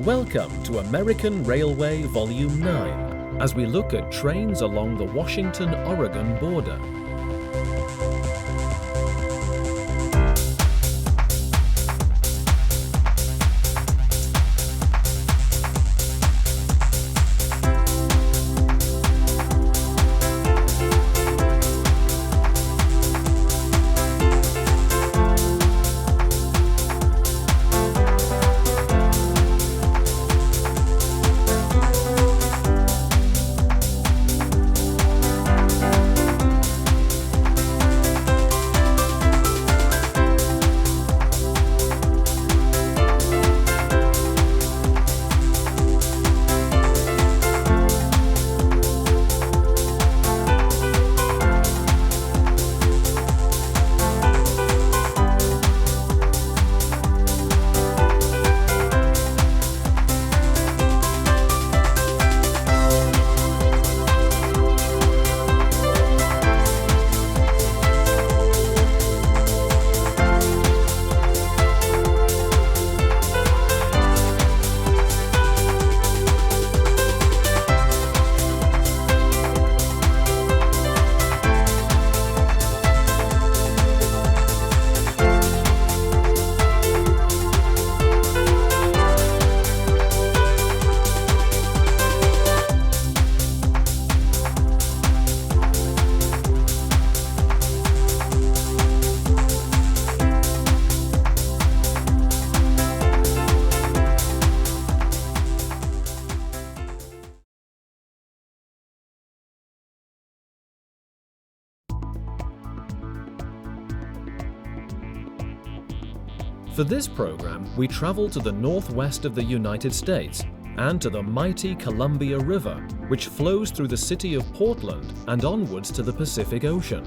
Welcome to American Railway Volume 9, as we look at trains along the Washington-Oregon border. For this program, we travel to the northwest of the United States and to the mighty Columbia River, which flows through the city of Portland and onwards to the Pacific Ocean.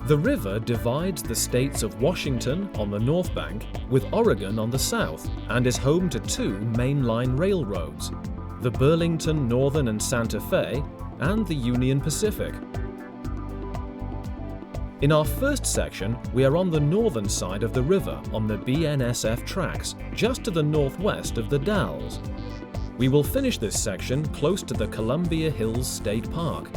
The river divides the states of Washington on the north bank with Oregon on the south and is home to two mainline railroads, the Burlington Northern and Santa Fe and the Union Pacific. In our first section, we are on the northern side of the river on the BNSF tracks, just to the northwest of the Dalles. We will finish this section close to the Columbia Hills State Park.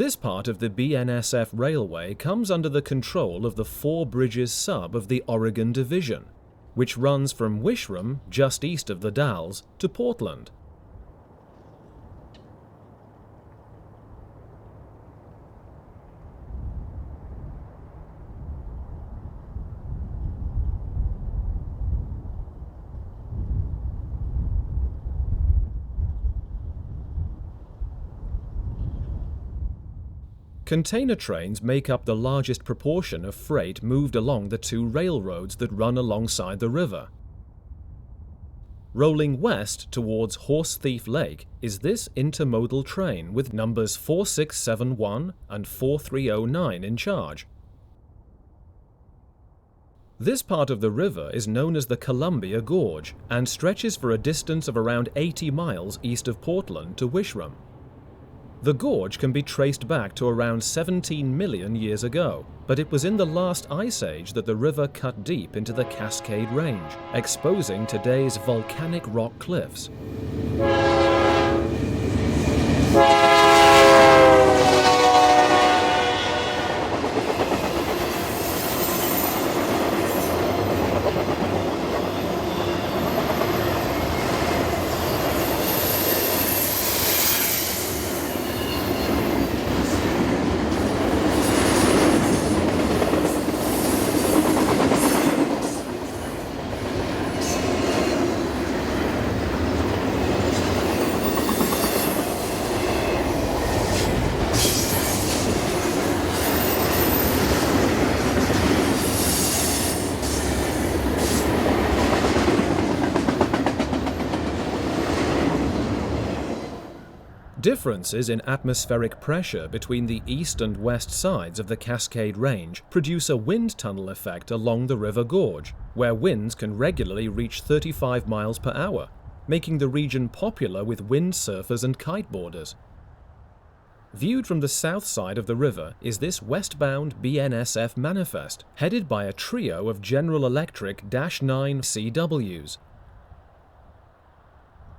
This part of the BNSF Railway comes under the control of the Four Bridges sub of the Oregon Division, which runs from Wishram, just east of the Dalles, to Portland. Container trains make up the largest proportion of freight moved along the two railroads that run alongside the river. Rolling west towards Horse Thief Lake is this intermodal train with numbers 4671 and 4309 in charge. This part of the river is known as the Columbia Gorge and stretches for a distance of around 80 miles east of Portland to Wishram. The gorge can be traced back to around 17 million years ago, but it was in the last ice age that the river cut deep into the Cascade Range, exposing today's volcanic rock cliffs. Differences in atmospheric pressure between the east and west sides of the Cascade Range produce a wind tunnel effect along the river gorge, where winds can regularly reach 35 miles per hour, making the region popular with windsurfers and kiteboarders. Viewed from the south side of the river is this westbound BNSF manifest, headed by a trio of General Electric -9 CWs.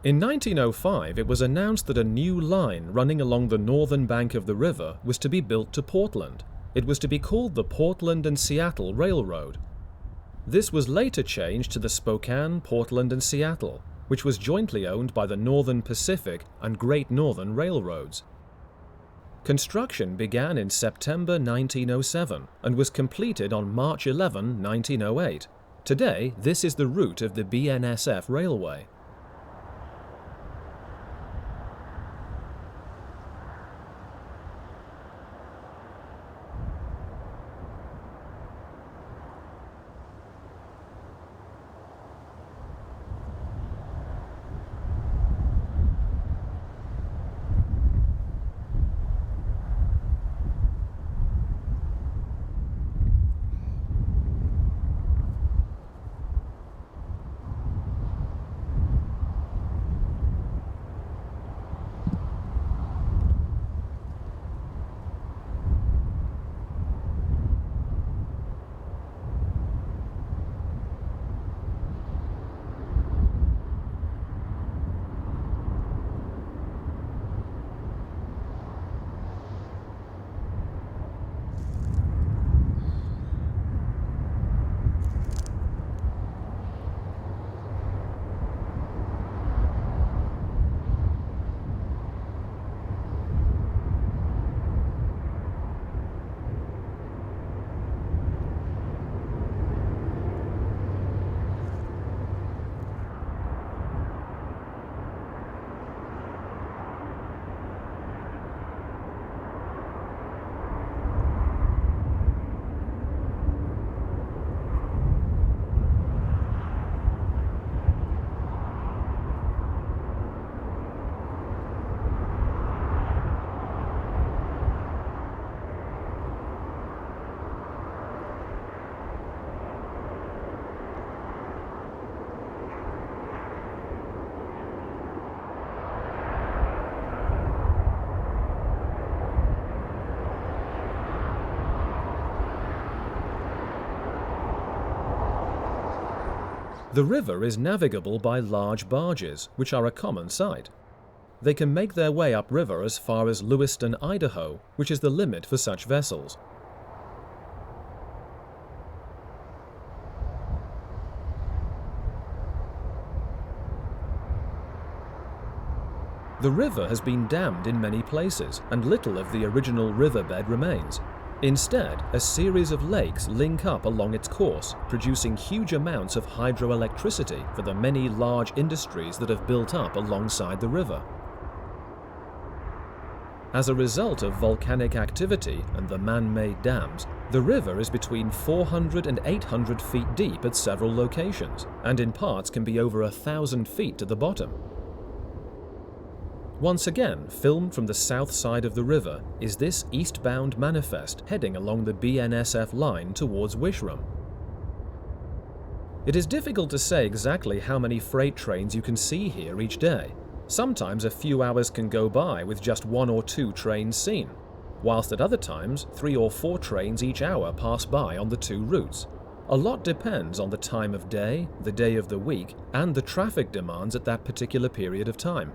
In 1905, it was announced that a new line running along the northern bank of the river was to be built to Portland. It was to be called the Portland and Seattle Railroad. This was later changed to the Spokane, Portland and Seattle, which was jointly owned by the Northern Pacific and Great Northern Railroads. Construction began in September 1907 and was completed on March 11, 1908. Today, this is the route of the BNSF Railway. The river is navigable by large barges, which are a common sight. They can make their way upriver as far as Lewiston, Idaho, which is the limit for such vessels. The river has been dammed in many places, and little of the original riverbed remains. Instead, a series of lakes link up along its course, producing huge amounts of hydroelectricity for the many large industries that have built up alongside the river. As a result of volcanic activity and the man-made dams, the river is between 400 and 800 feet deep at several locations, and in parts can be over 1,000 feet to the bottom. Once again, filmed from the south side of the river, is this eastbound manifest heading along the BNSF line towards Wishram. It is difficult to say exactly how many freight trains you can see here each day. Sometimes a few hours can go by with just 1 or 2 trains seen, whilst at other times 3 or 4 trains each hour pass by on the 2 routes. A lot depends on the time of day, the day of the week, and the traffic demands at that particular period of time.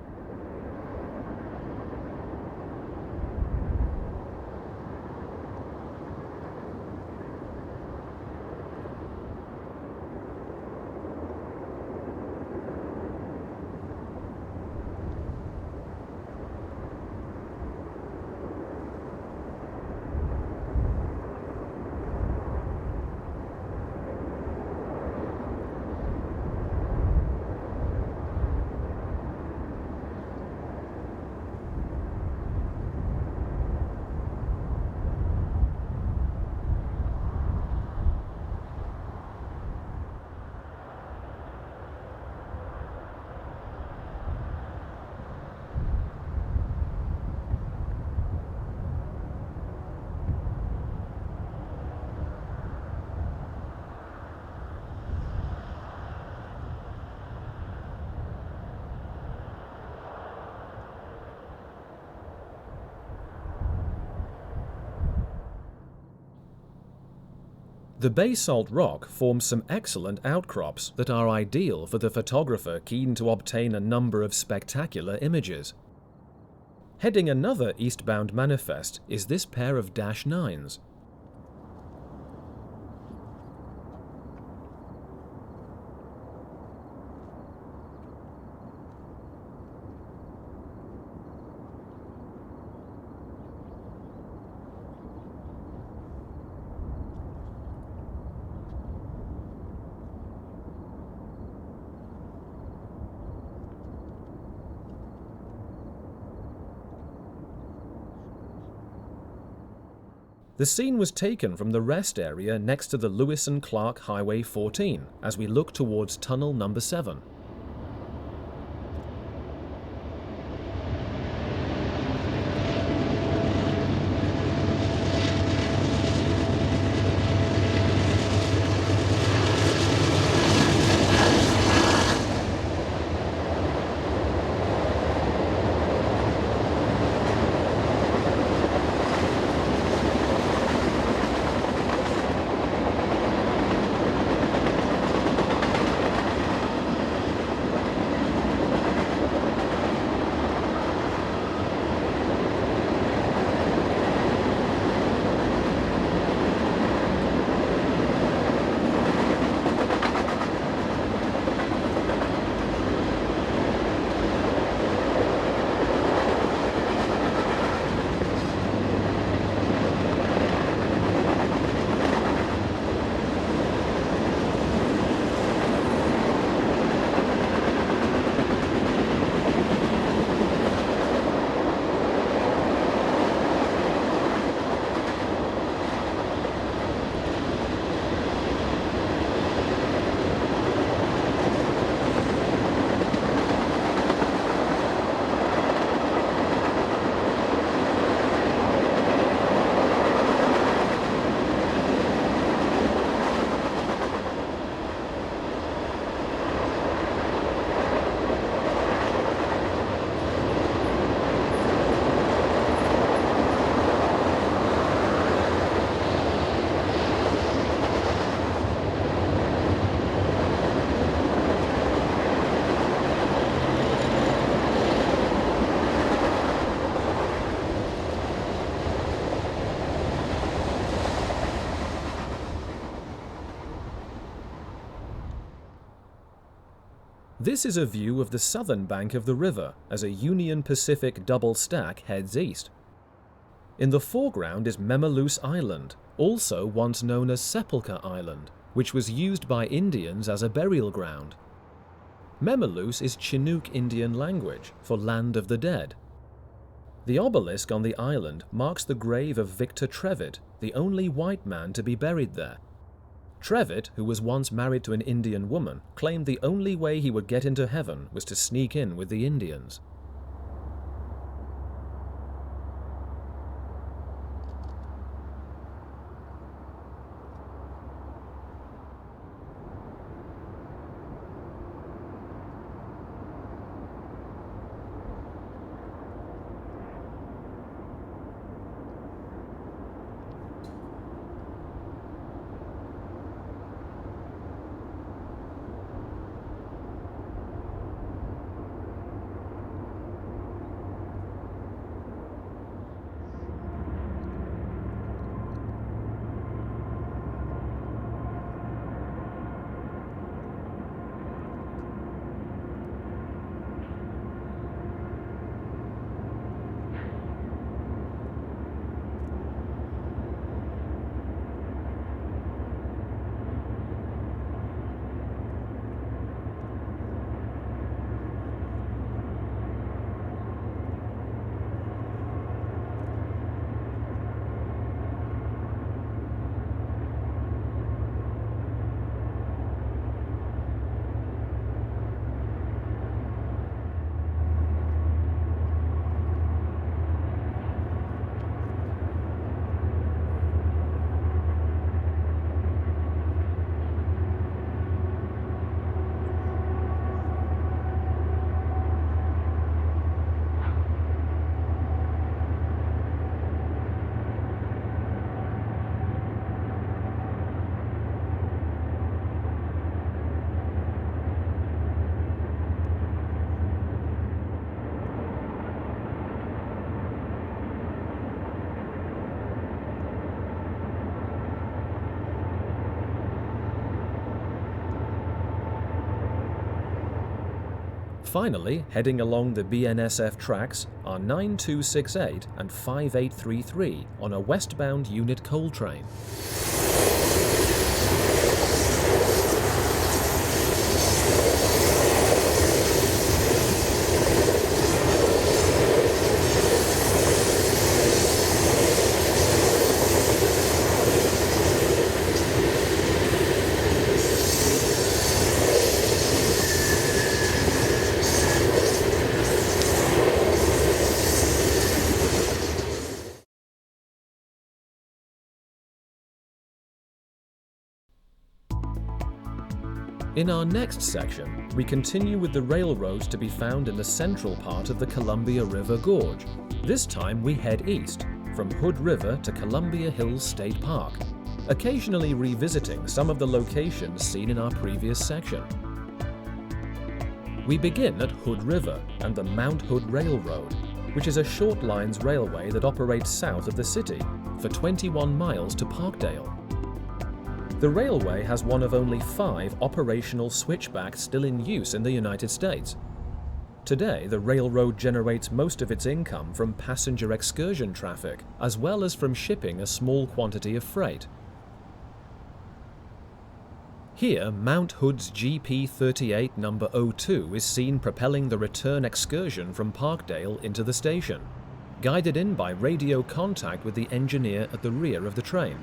The basalt rock forms some excellent outcrops that are ideal for the photographer keen to obtain a number of spectacular images. Heading another eastbound manifest is this pair of Dash 9s. The scene was taken from the rest area next to the Lewis and Clark Highway 14 as we look towards tunnel number 7. This is a view of the southern bank of the river as a Union Pacific double stack heads east. In the foreground is Memaloose Island, also once known as Sepulchre Island, which was used by Indians as a burial ground. Memaloose is Chinook Indian language for land of the dead. The obelisk on the island marks the grave of Victor Trevitt, the only white man to be buried there. Trevitt, who was once married to an Indian woman, claimed the only way he would get into heaven was to sneak in with the Indians. Finally, heading along the BNSF tracks are 9268 and 5833 on a westbound unit coal train. In our next section, we continue with the railroads to be found in the central part of the Columbia River Gorge. This time we head east, from Hood River to Columbia Hills State Park, occasionally revisiting some of the locations seen in our previous section. We begin at Hood River and the Mount Hood Railroad, which is a short lines railway that operates south of the city for 21 miles to Parkdale. The railway has one of only 5 operational switchbacks still in use in the United States. Today, the railroad generates most of its income from passenger excursion traffic, as well as from shipping a small quantity of freight. Here, Mount Hood's GP38 number 02 is seen propelling the return excursion from Parkdale into the station, guided in by radio contact with the engineer at the rear of the train.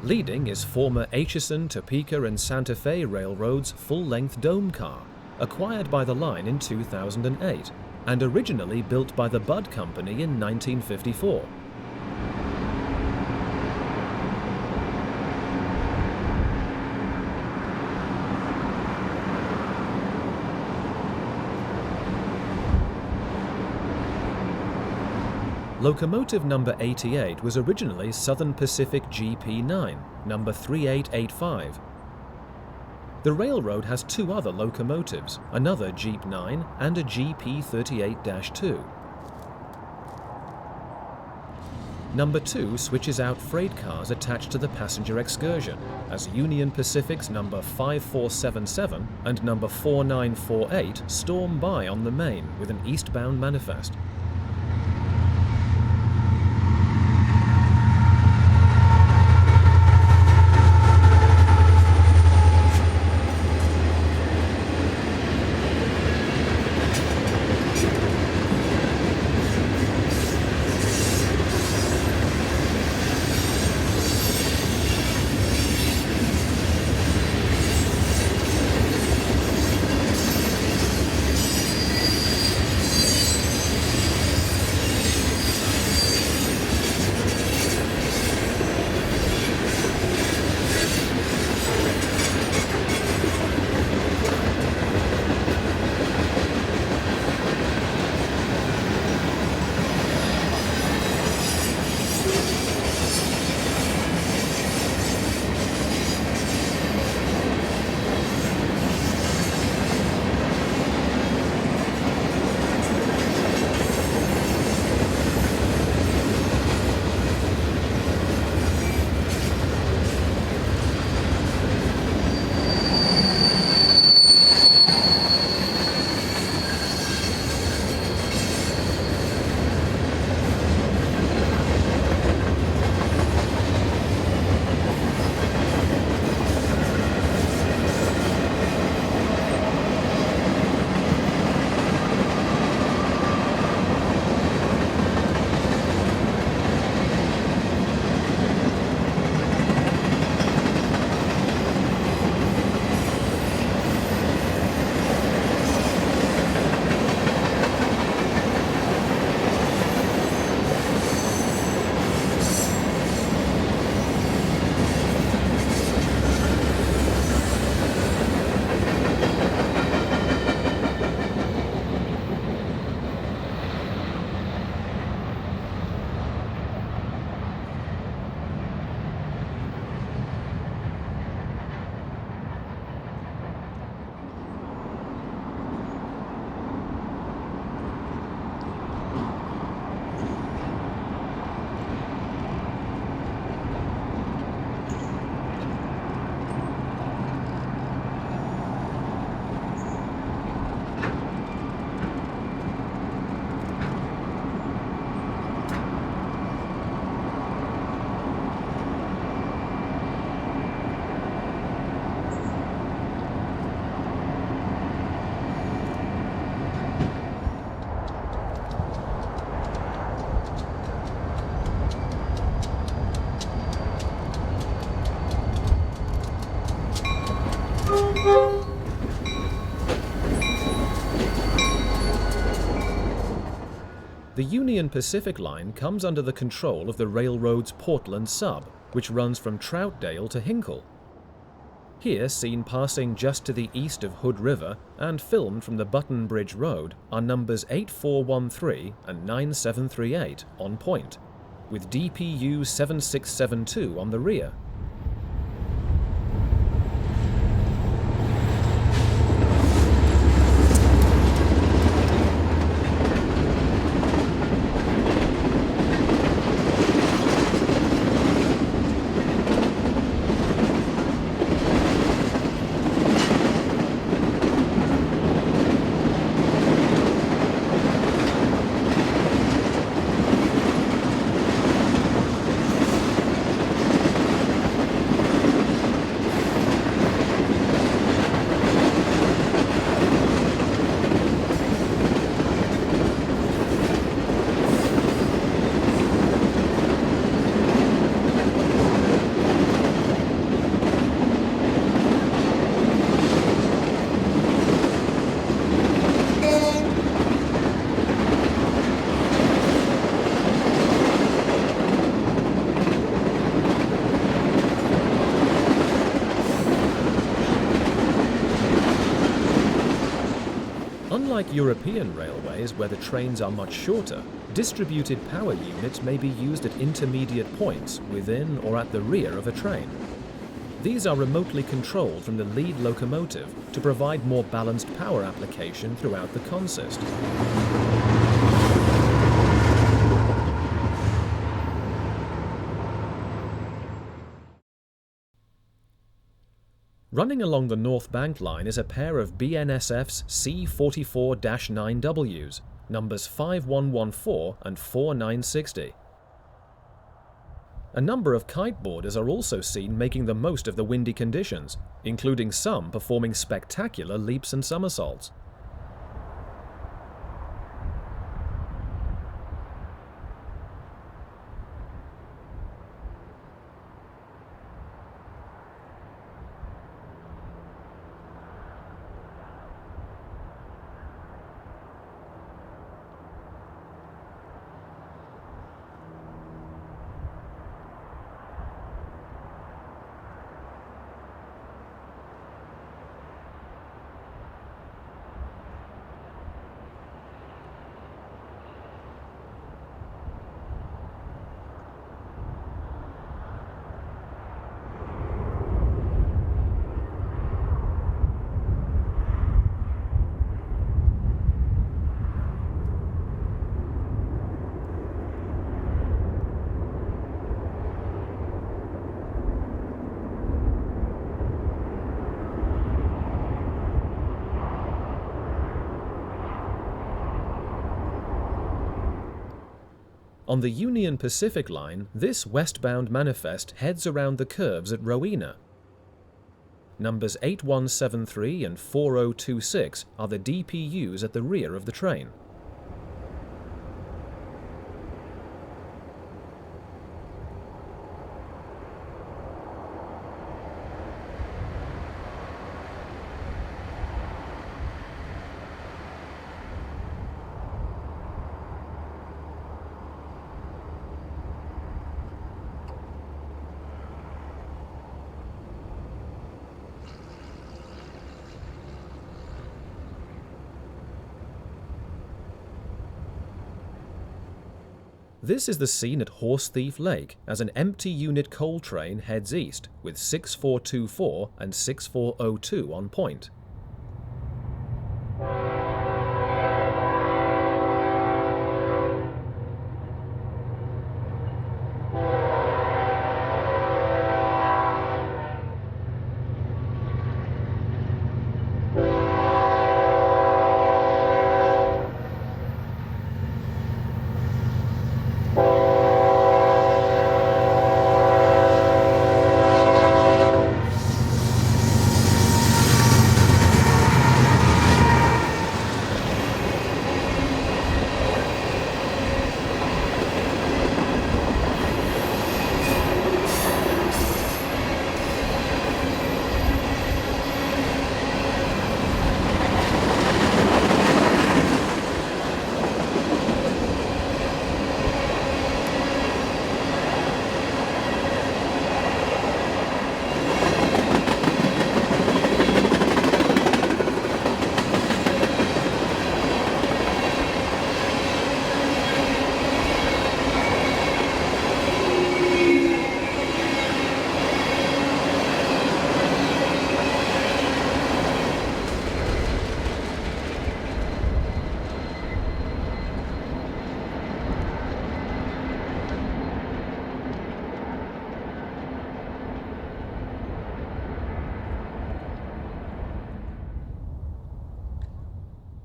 Leading is former Atchison, Topeka and Santa Fe Railroad's full-length dome car, acquired by the line in 2008, and originally built by the Budd Company in 1954. Locomotive number 88 was originally Southern Pacific GP9, number 3885. The railroad has 2 other locomotives, another Jeep 9 and a GP38-2. Number 2 switches out freight cars attached to the passenger excursion, as Union Pacific's number 5477 and number 4948 storm by on the main with an eastbound manifest. The Union Pacific Line comes under the control of the railroad's Portland sub, which runs from Troutdale to Hinkle. Here, seen passing just to the east of Hood River and filmed from the Button Bridge Road, are numbers 8413 and 9738 on point, with DPU 7672 on the rear. Unlike European railways, where the trains are much shorter, distributed power units may be used at intermediate points within or at the rear of a train. These are remotely controlled from the lead locomotive to provide more balanced power application throughout the consist. Running along the North Bank line is a pair of BNSF's C44-9Ws, numbers 5114 and 4960. A number of kiteboarders are also seen making the most of the windy conditions, including some performing spectacular leaps and somersaults. On the Union Pacific Line, this westbound manifest heads around the curves at Rowena. Numbers 8173 and 4026 are the DPUs at the rear of the train. This is the scene at Horse Thief Lake as an empty unit coal train heads east with 6424 and 6402 on point.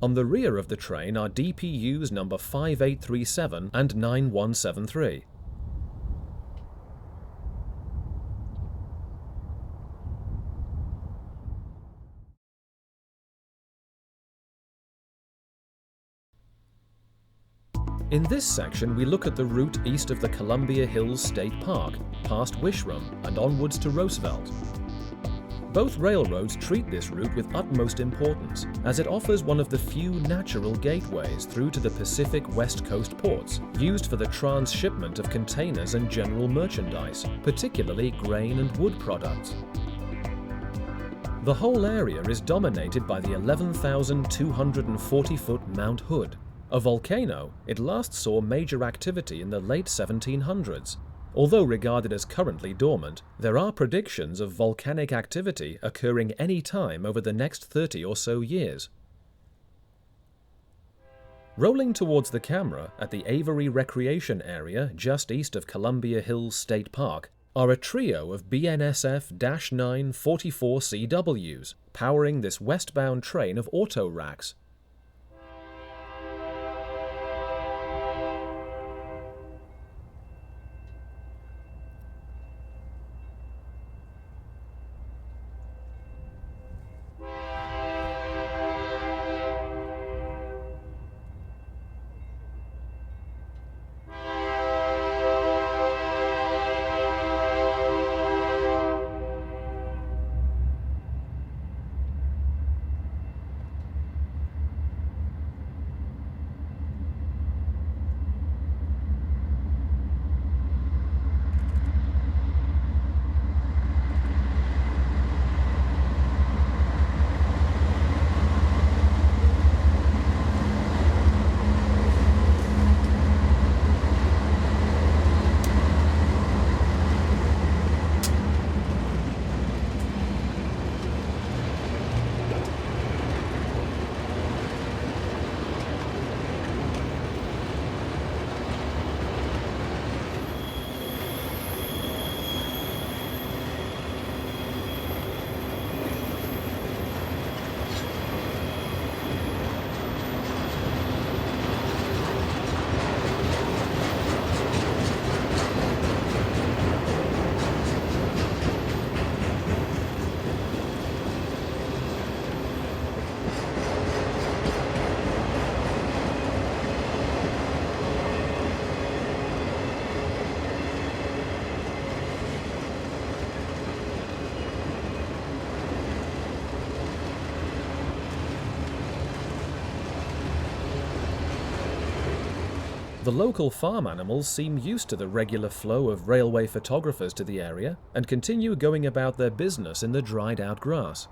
On the rear of the train are DPUs number 5837 and 9173. In this section, we look at the route east of the Columbia Hills State Park, past Wishram and onwards to Roosevelt. Both railroads treat this route with utmost importance, as it offers one of the few natural gateways through to the Pacific West Coast ports, used for the transshipment of containers and general merchandise, particularly grain and wood products. The whole area is dominated by the 11,240-foot Mount Hood. A volcano, it last saw major activity in the late 1700s. Although regarded as currently dormant, there are predictions of volcanic activity occurring any time over the next 30 or so years. Rolling towards the camera at the Avery Recreation Area just east of Columbia Hills State Park are a trio of BNSF-9 44CWs powering this westbound train of auto racks. The local farm animals seem used to the regular flow of railway photographers to the area and continue going about their business in the dried-out grass.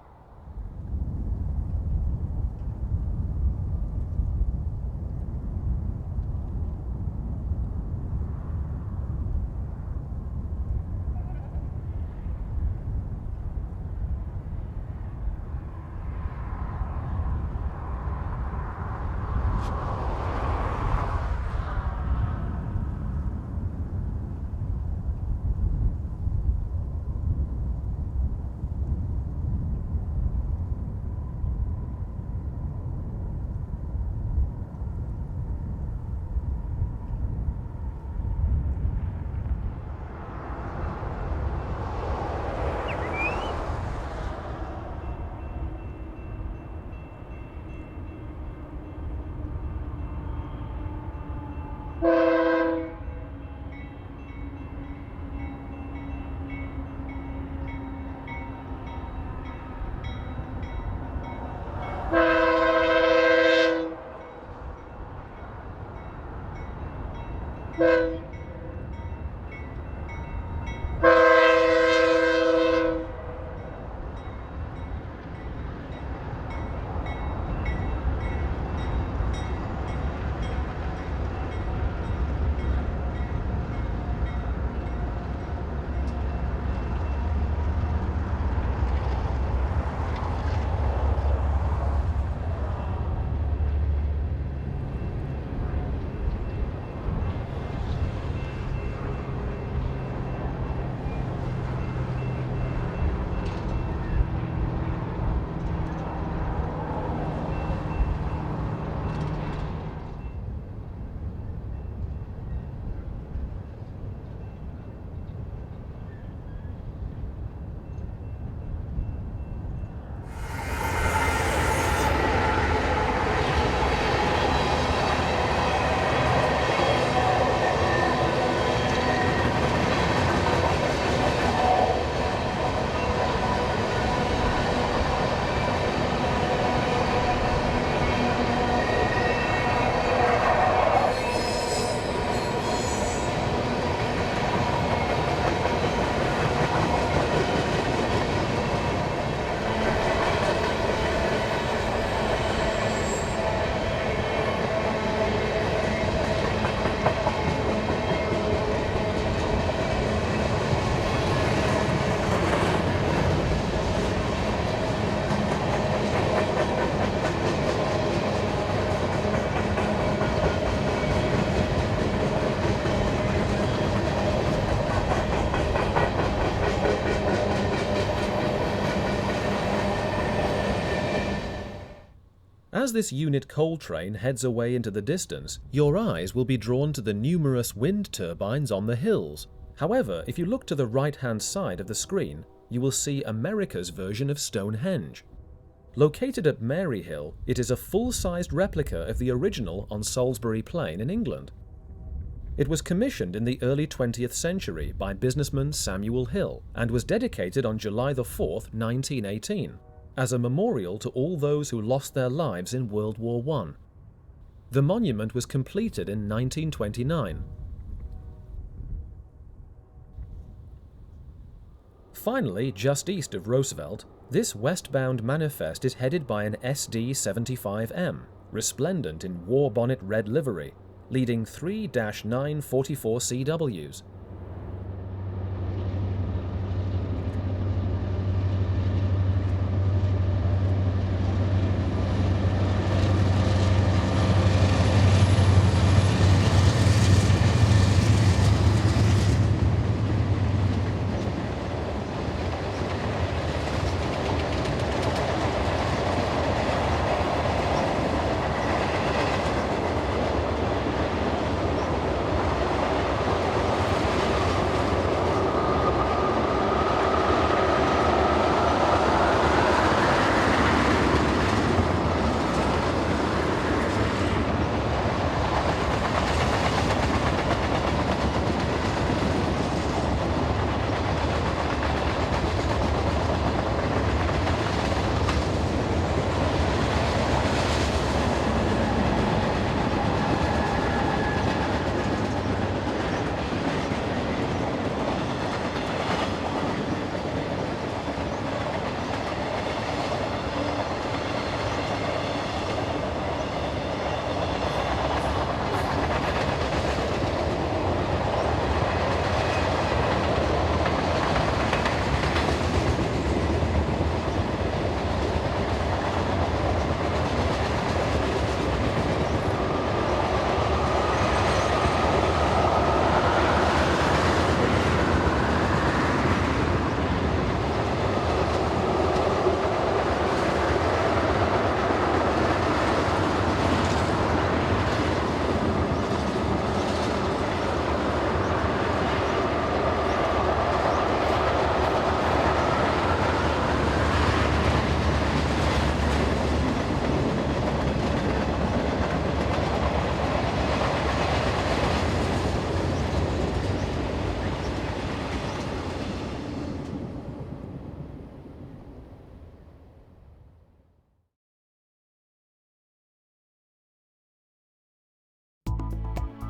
As this unit coal train heads away into the distance, your eyes will be drawn to the numerous wind turbines on the hills. However, if you look to the right-hand side of the screen, you will see America's version of Stonehenge. Located at Maryhill, it is a full-sized replica of the original on Salisbury Plain in England. It was commissioned in the early 20th century by businessman Samuel Hill and was dedicated on July 4, 1918, as a memorial to all those who lost their lives in World War I. The monument was completed in 1929. Finally, just east of Roosevelt, this westbound manifest is headed by an SD75M, resplendent in war bonnet red livery, leading 3-944CWs.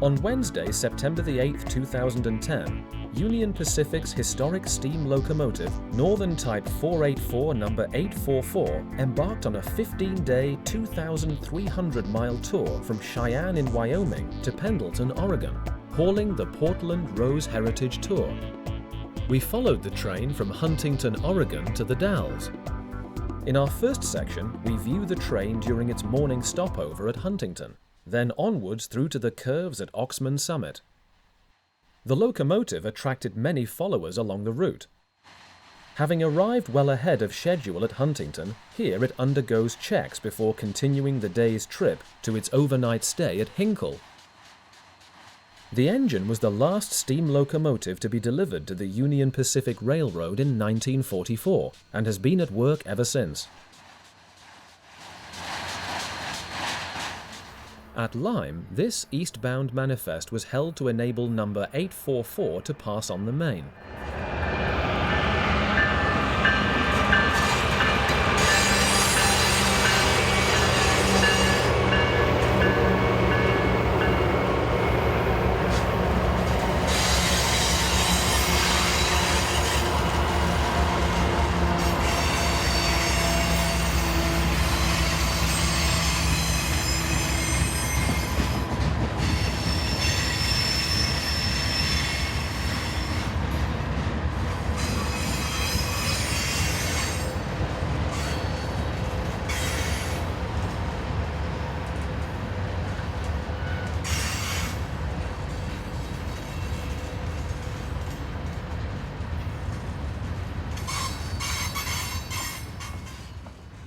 On Wednesday, September 8, 2010, Union Pacific's historic steam locomotive, Northern Type 484 number 844, embarked on a 15-day, 2,300-mile tour from Cheyenne in Wyoming to Pendleton, Oregon, hauling the Portland Rose Heritage Tour. We followed the train from Huntingdon, Oregon to The Dalles. In our first section, we view the train during its morning stopover at Huntingdon, then onwards through to the curves at Oxman Summit. The locomotive attracted many followers along the route. Having arrived well ahead of schedule at Huntingdon, here it undergoes checks before continuing the day's trip to its overnight stay at Hinkle. The engine was the last steam locomotive to be delivered to the Union Pacific Railroad in 1944 and has been at work ever since. At Lyme, this eastbound manifest was held to enable number 844 to pass on the main.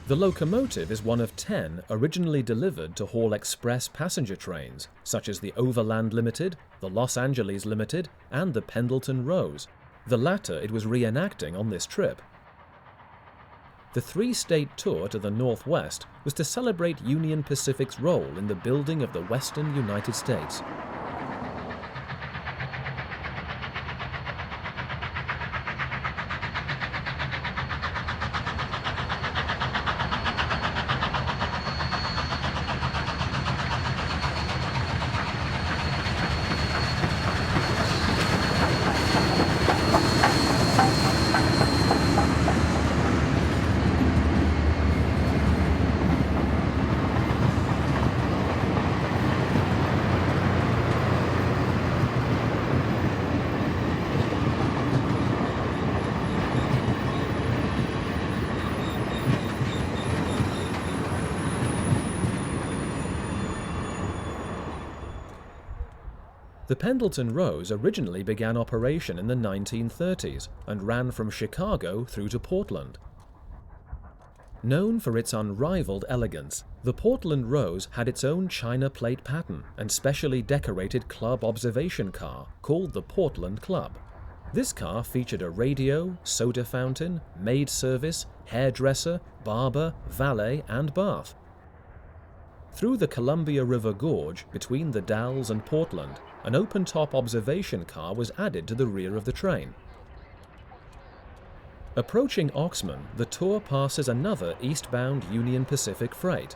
The locomotive is one of 10 originally delivered to haul express passenger trains, such as the Overland Limited, the Los Angeles Limited, and the Pendleton Rose. The latter it was reenacting on this trip. The three-state tour to the northwest was to celebrate Union Pacific's role in the building of the western United States. The Pendleton Rose originally began operation in the 1930s and ran from Chicago through to Portland. Known for its unrivaled elegance, the Portland Rose had its own china plate pattern and specially decorated club observation car called the Portland Club. This car featured a radio, soda fountain, maid service, hairdresser, barber, valet, and bath. Through the Columbia River Gorge between the Dalles and Portland, an open-top observation car was added to the rear of the train. Approaching Oxman, the tour passes another eastbound Union Pacific freight.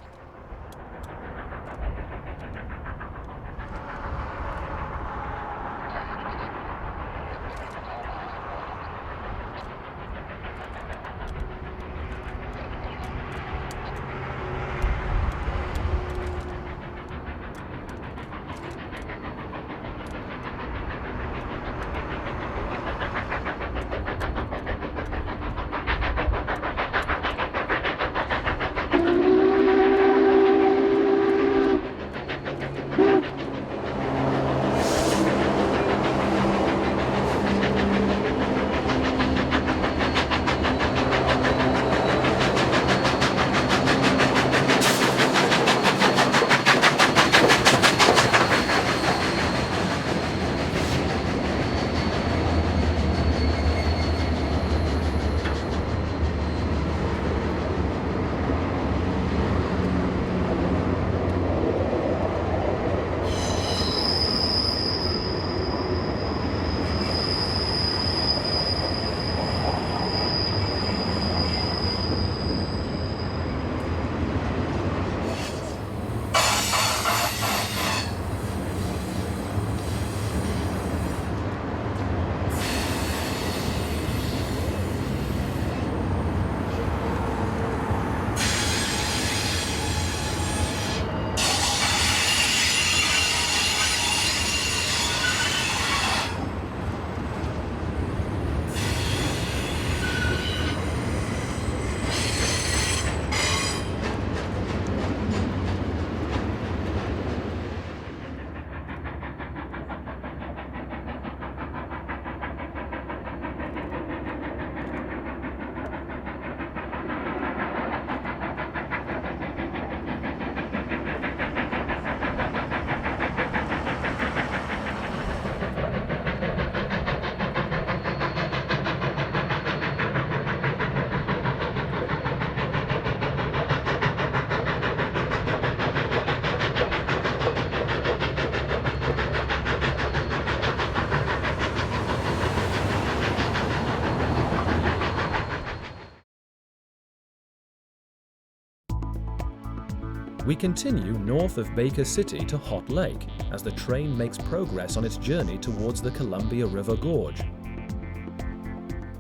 We continue north of Baker City to Hot Lake as the train makes progress on its journey towards the Columbia River Gorge.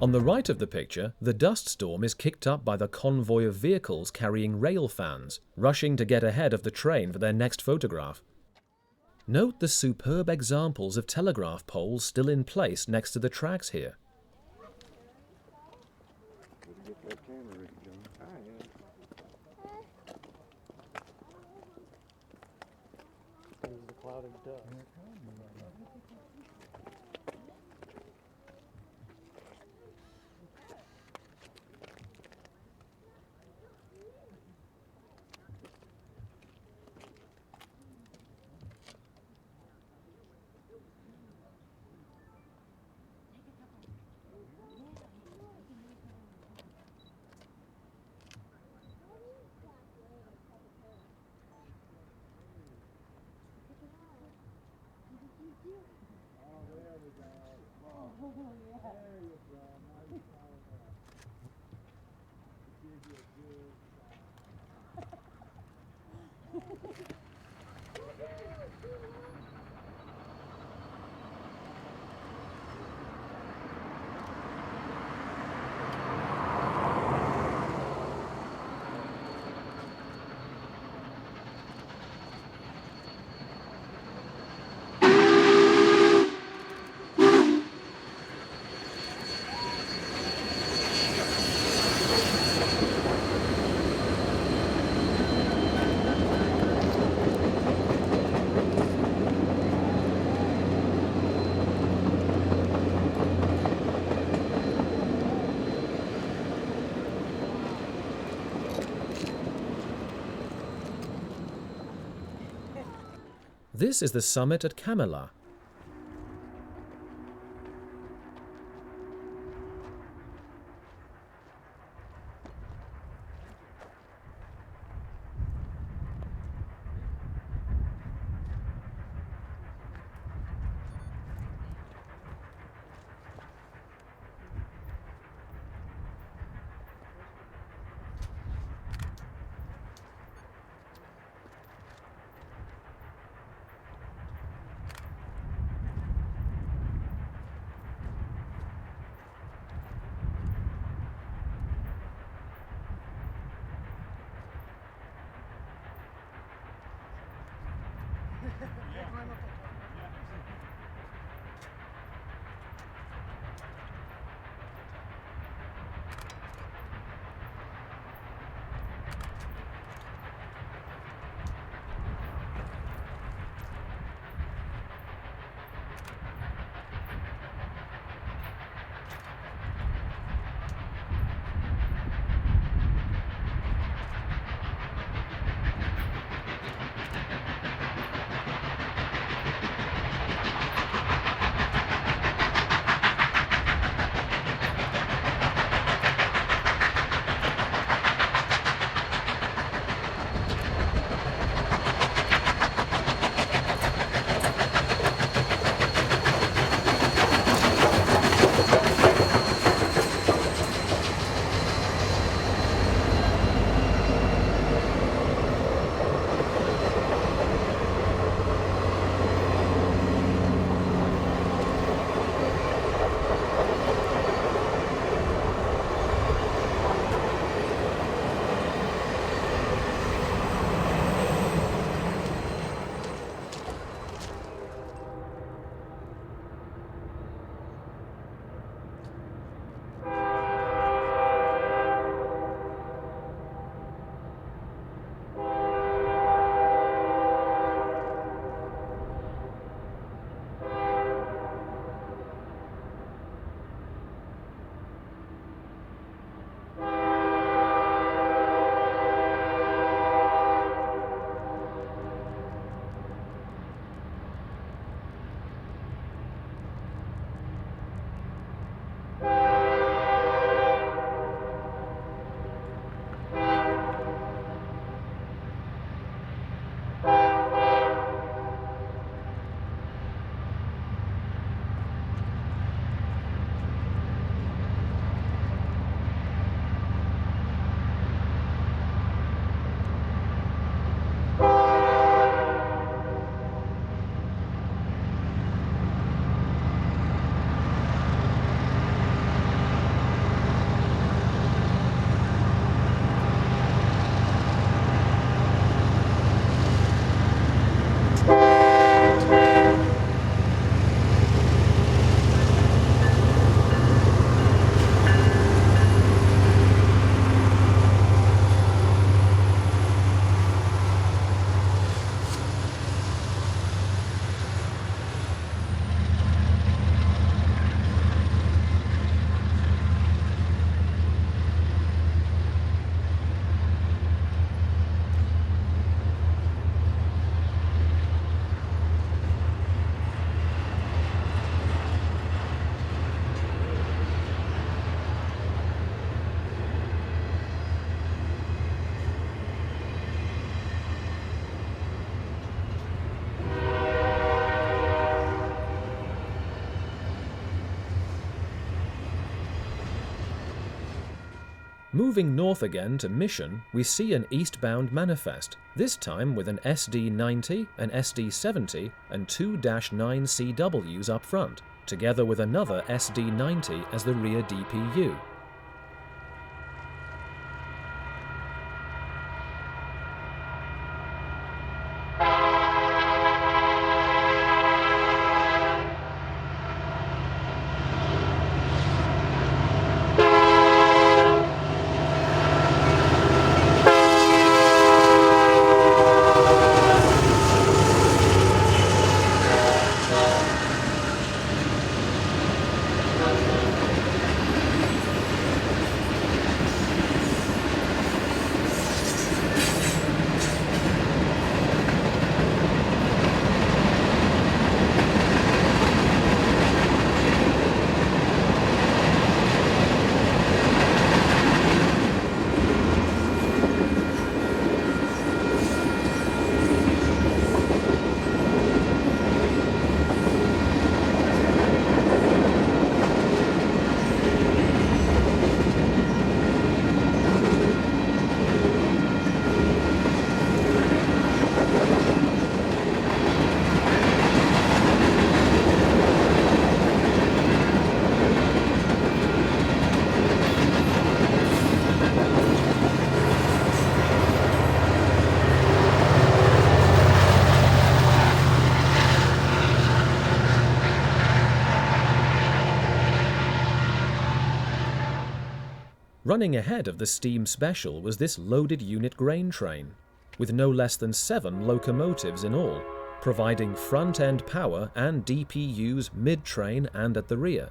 On the right of the picture, the dust storm is kicked up by the convoy of vehicles carrying rail fans, rushing to get ahead of the train for their next photograph. Note the superb examples of telegraph poles still in place next to the tracks here. This is the summit at Camilla. Moving north again to Mission, we see an eastbound manifest, this time with an SD90, an SD70 and two 9 CWs up front, together with another SD90 as the rear DPU. Running ahead of the steam special was this loaded unit grain train, with no less than 7 locomotives in all, providing front-end power and DPUs mid-train and at the rear.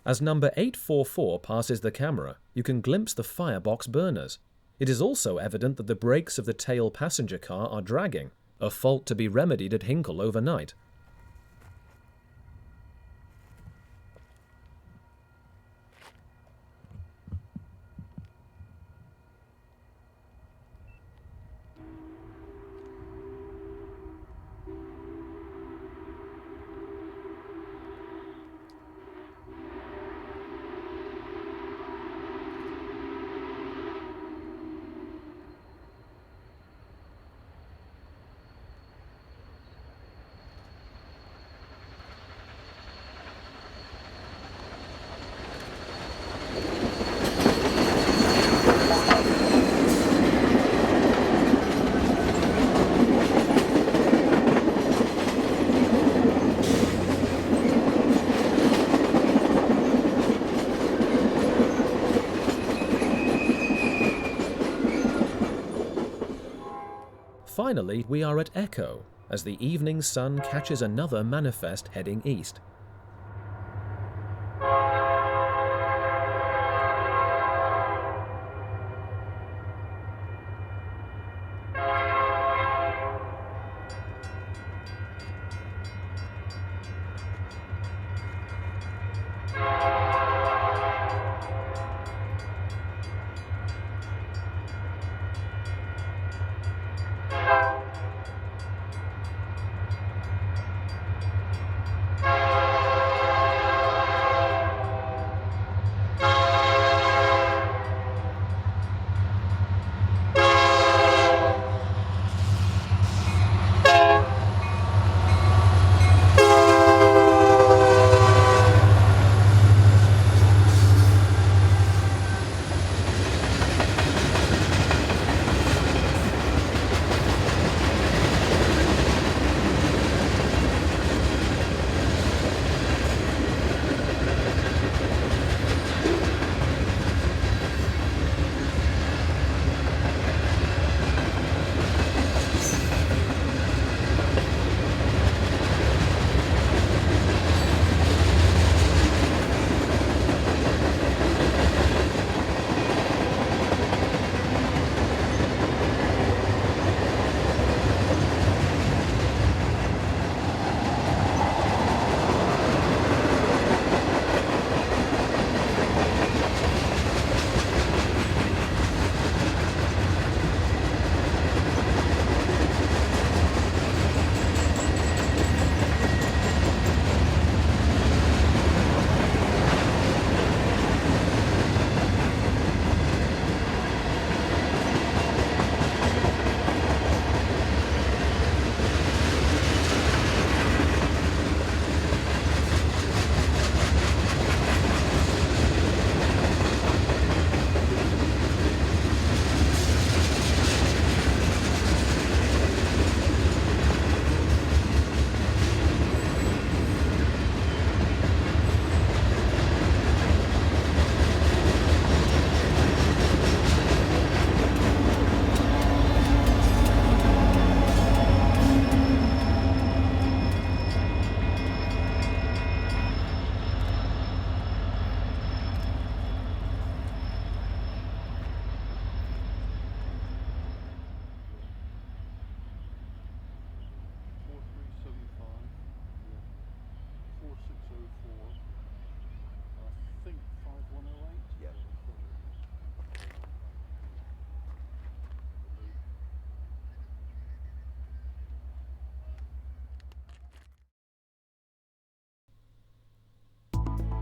As number 844 passes the camera, you can glimpse the firebox burners. It is also evident that the brakes of the tail passenger car are dragging, a fault to be remedied at Hinkle overnight. Finally, we are at Echo, as the evening sun catches another manifest heading east.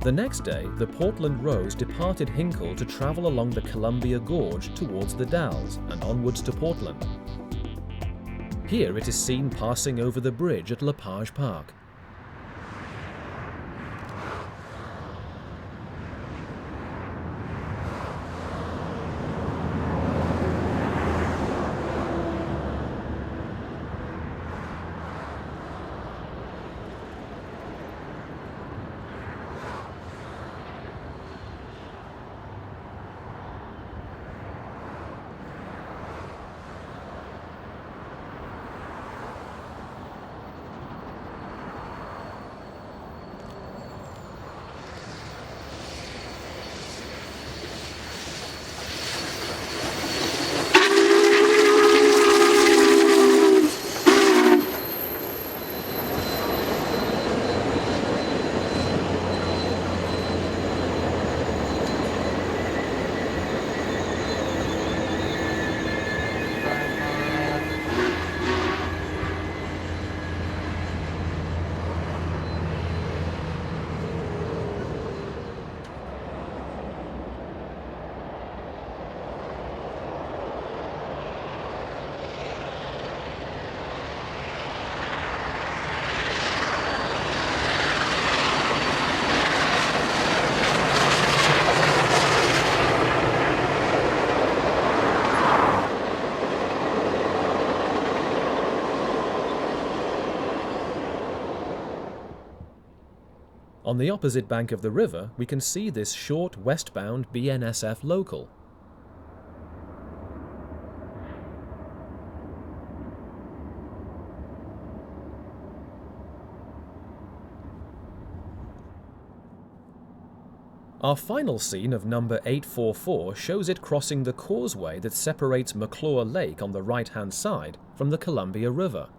The next day, the Portland Rose departed Hinkle to travel along the Columbia Gorge towards the Dalles and onwards to Portland. Here it is seen passing over the bridge at LaPage Park. On the opposite bank of the river, we can see this short westbound BNSF local. Our final scene of number 844 shows it crossing the causeway that separates McClure Lake on the right-hand side from the Columbia River.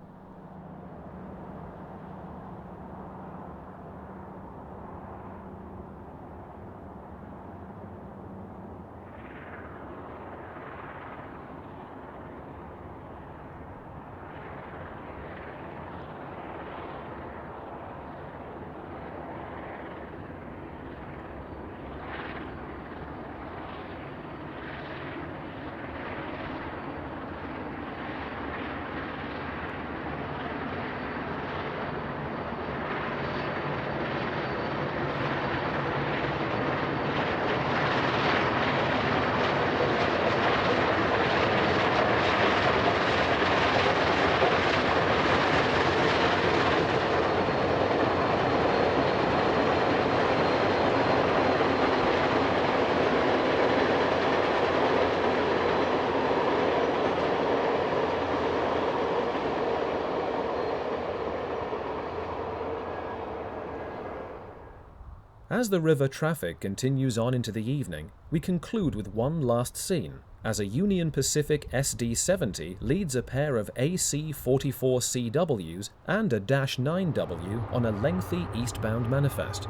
As the river traffic continues on into the evening, we conclude with one last scene, as a Union Pacific SD70 leads a pair of AC45CWs and a -9W on a lengthy eastbound manifest.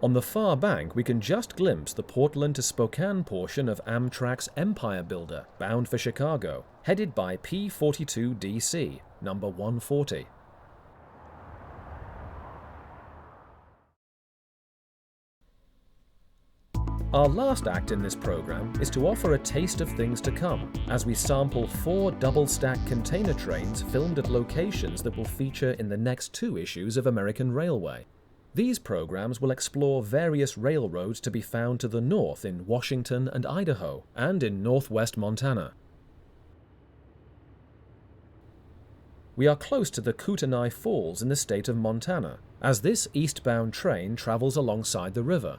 On the far bank, we can just glimpse the Portland to Spokane portion of Amtrak's Empire Builder, bound for Chicago, headed by P42DC, number 140. Our last act in this program is to offer a taste of things to come, as we sample 4 double-stack container trains filmed at locations that will feature in the next 2 issues of American Railway. These programs will explore various railroads to be found to the north in Washington and Idaho, and in northwest Montana. We are close to the Kootenai Falls in the state of Montana, as this eastbound train travels alongside the river.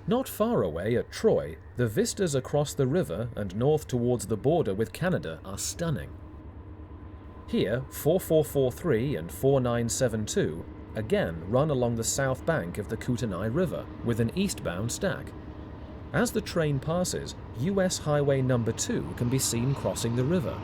Not far away at Troy, the vistas across the river and north towards the border with Canada are stunning. Here, 4443 and 4972 again run along the south bank of the Kootenai River with an eastbound stack. As the train passes, US Highway No. 2 can be seen crossing the river.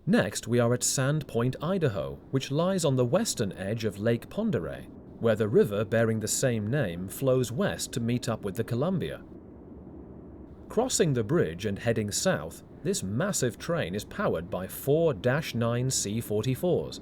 Next, we are at Sand Point, Idaho, which lies on the western edge of Lake Pend Oreille, where the river bearing the same name flows west to meet up with the Columbia. Crossing the bridge and heading south, this massive train is powered by 4 -9 C44s.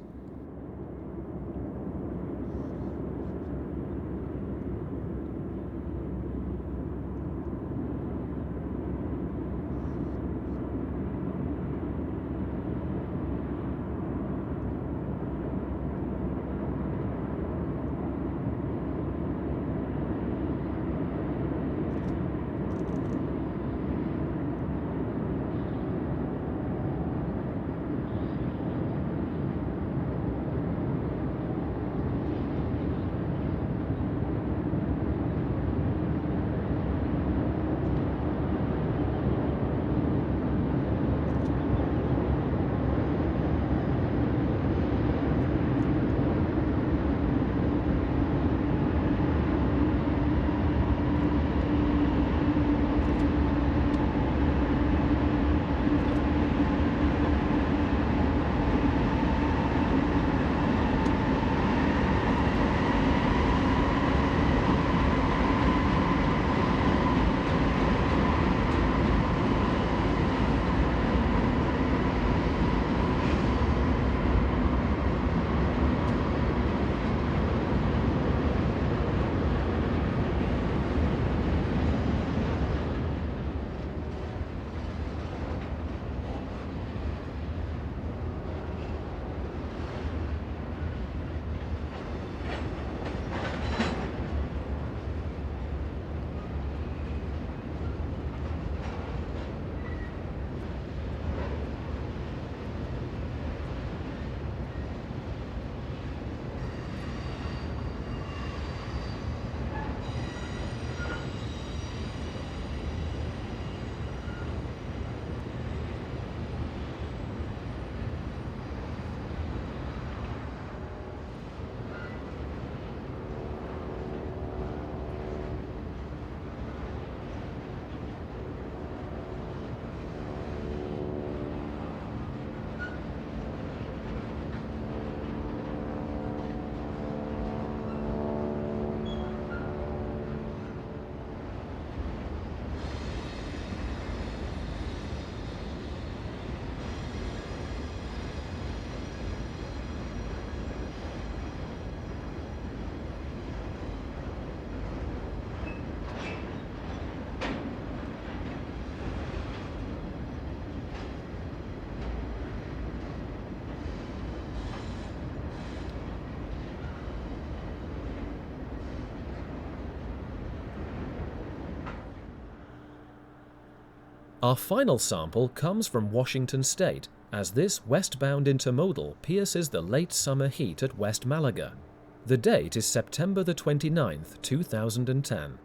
Our final sample comes from Washington State, as this westbound intermodal pierces the late summer heat at West Malaga. The date is September the 29th, 2010.